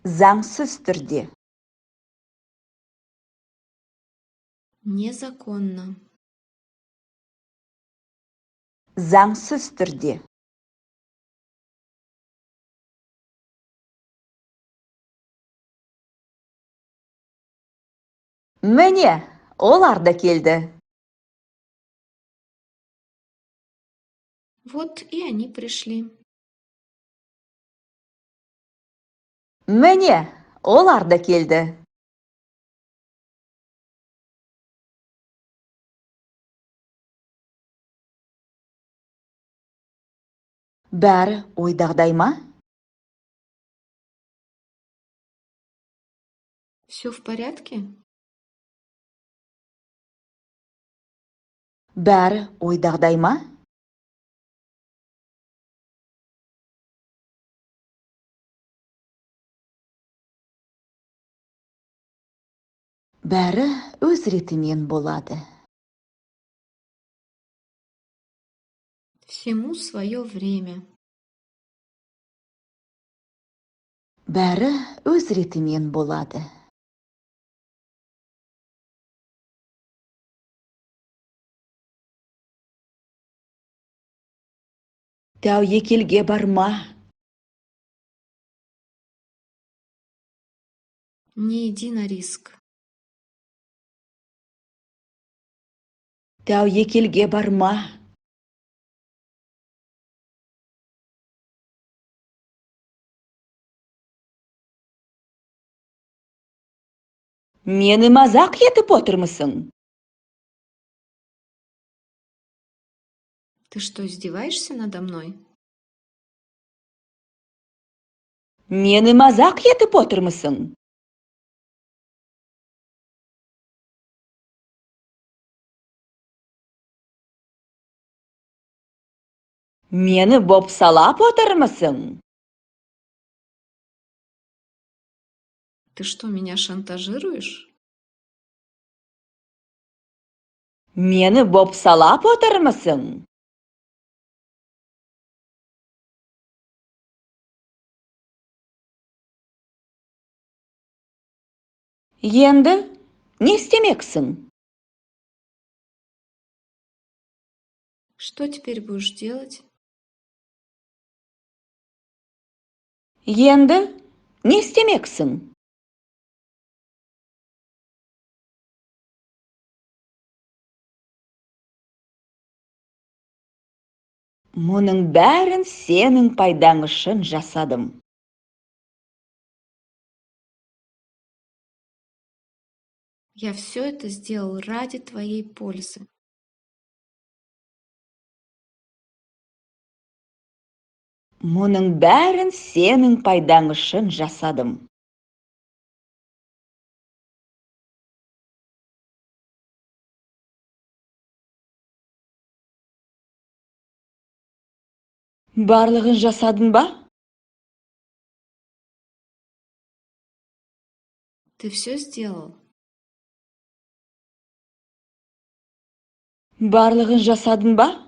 Заңсыз түрде. Незаконно. Заңсыз түрде. Міне, олар да келді. Вот и они пришли. Міне, олар да келді. Бәрі ойдағдай ма? Все в порядке? Бәрі ойдағдай ма? Бәрі өз ретімен болады. Всему свое время. Бәрі өз ретімен болады. Тәуекелге барма. Не иди на риск. Тәуекелге барма. Мені мазақ етіп отырмысың? Ты что, издеваешься надо мной? Мені мазақ етіп отырмысың? Мені бопсалап отырмысың? Ты что, меня шантажируешь? Мені бопсалап отырмысың? Енді не істемексің? Что теперь будешь делать? Енді не істемексің? Мұның бәрін сенің пайдаң үшін жасадым. Я все это сделал ради твоей пользы. Мұның бәрін сенің пайдаң үшін жасадым. Барлығын жасадың ба? Ты все сделал? Барлығын жасадың ба?